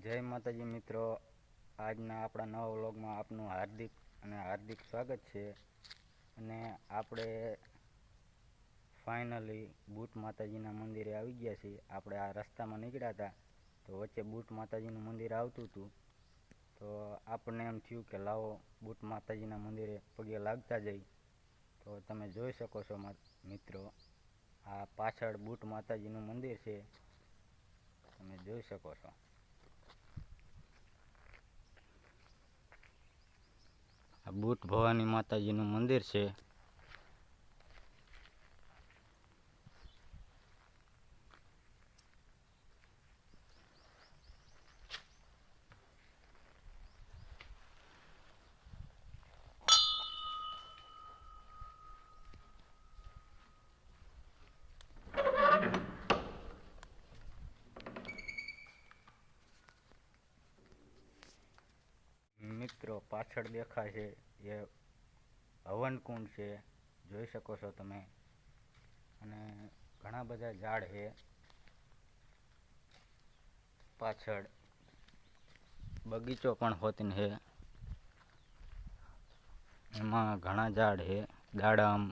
જય માતાજી મિત્રો, આજના આપણા નવા વ્લોગમાં આપનું હાર્દિક સ્વાગત છે. અને આપણે ફાઇનલી બુટ માતાજીના મંદિરે આવી ગયા છીએ. આપણે આ રસ્તામાં નીકળ્યા હતા તો વચ્ચે બુટ માતાજીનું મંદિર આવતું હતું, તો આપણને એમ થયું કે લાવો બુટ માતાજીના મંદિરે પગે લાગતા જઈ. તો તમે જોઈ શકો છો મિત્રો, આ પાછળ બુટ માતાજીનું મંદિર છે, તમે જોઈ શકો છો. આ બુટ ભવાની માતાજીનું મંદિર છે. મિત્રો પાછળ દેખાય છે એ હવનકુંડ છે, જોઈ શકો છો તમે. અને ઘણા બધા ઝાડ છે પાછળ, બગીચો પણ હોતીન છે, એમાં ઘણા ઝાડ છે. દાડમ,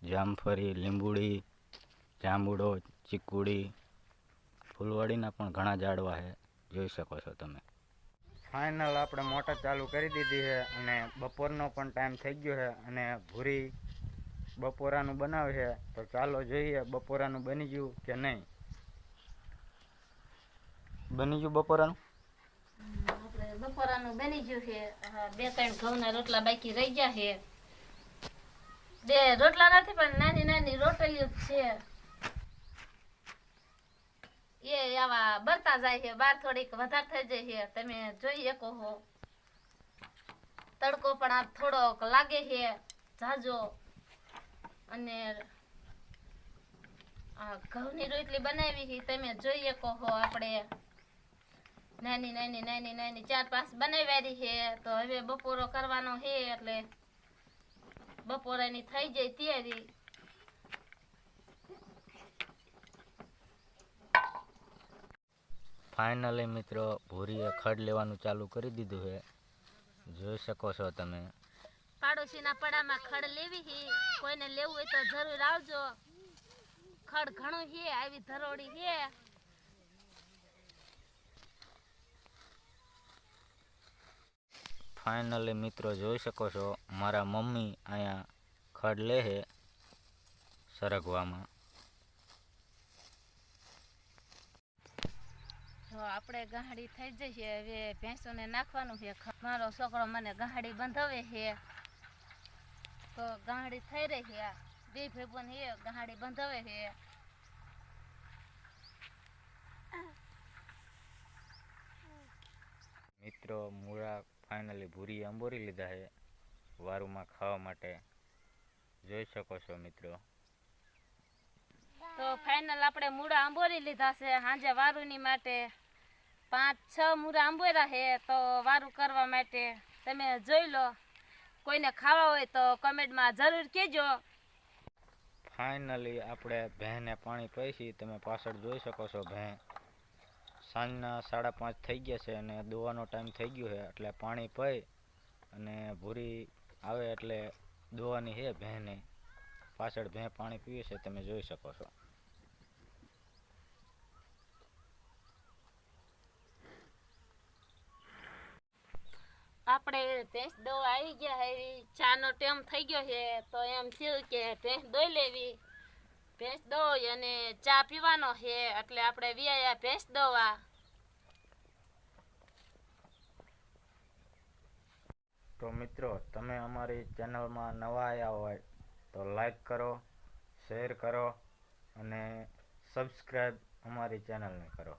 જામફળી, લીંબુડી, જાંબુડો, ચીકુડી, ફૂલવાડીના પણ ઘણા ઝાડવા છે, જોઈ શકો છો તમે. ફાઇનલ આપણે મોટર ચાલુ કરી દીધી છે અને બપોરનો પણ ટાઈમ થઈ ગયો છે અને ભૂરી બપોરાનું બનાવે છે. તો ચાલો જોઈએ બપોરાનું બની ગયું કે નહીં. બની ગયું બપોરાનું? બપોરાનું બની ગયું છે. 2-3 ઘઉંના રોટલા બાકી રહી ગયા છે. 2 રોટલા નથી પણ નાની રોટલીઓ છે. એ આવા બરતા જાય છે, બાર થોડીક વધારે થઈ જાય છે, તમે જોઈ શકો છો. તડકો પણ આ થોડોક લાગે છે ઝાઝો. અને આ ઘઉંની રોટલી બનાવી છે, તમે જોઈ શકો છો. આપણે નાની 4-5 બનાવી છે. તો હવે બપોરો કરવાનો છે એટલે બપોરાની થઈ જાય તૈયારી. ફાઇનલી મિત્રો ભૂરીએ ખડ લેવાનું ચાલુ કરી દીધું છે, જોઈ શકો છો તમે. પાડોશીના પડામાં ખડ લેવી છે, કોઈને લેવું હોય તો જરૂર આવજો. ખડ ઘણું છે, આવી ધરોડી છે. ફાઇનલી મિત્રો જોઈ શકો છો, મારા મમ્મી અહીંયા ખડ લે છે સરગવામાં. આપણે ગાહડી થઈ જશે, હવે ભેંસોને નાખવાનું છે. મારો છોકરો મને ગાહડી બંધાવે છે, તો ગાહડી થઈ રહી છે. 2 ભાઈબંધ છે, ગાહડી બંધાવે છે. મિત્રો મૂળા ફાઇનલી ભૂરી અંબોરી લીધા છે વારુમાં ખાવા માટે, જોઈ શકો છો મિત્રો. તો ફાઇનલ આપણે મૂળા આંબોરી લીધા છે સાંજે વારુની માટે. 5-6 મૂળા આંબોરા છે તો વારું કરવા માટે. તમે જોઈ લો, કોઈને ખાવા હોય તો કમેન્ટમાં જરૂર કહેજો. ફાઇનલી આપણે ભેંને પાણી પીશી, તમે પાછળ જોઈ શકો છો. ભેં સાંજના 5:30 થઈ ગયા છે અને દોવાનો ટાઈમ થઈ ગયો છે, એટલે પાણી પી અને ભૂરી આવે એટલે દોવાની છે ભેંને. પાછળ ભેં પાણી પીવે છે, તમે જોઈ શકો છો. આપણે ભેંસ દોવા આવી ગયા છે, ચાનો ટાઈમ થઈ ગયો છે, તો એમ થયું કે ભેંસ દોઈ લેવી. ભેંસ દોઈ અને ચા પીવાનો છે, એટલે આપણે વ્યાયા ભેંસ દોવા. તો મિત્રો તમે અમારી ચેનલમાં નવા આવ્યા હોય તો લાઈક કરો, શેર કરો અને સબસ્ક્રાઈબ અમારી ચેનલને કરો.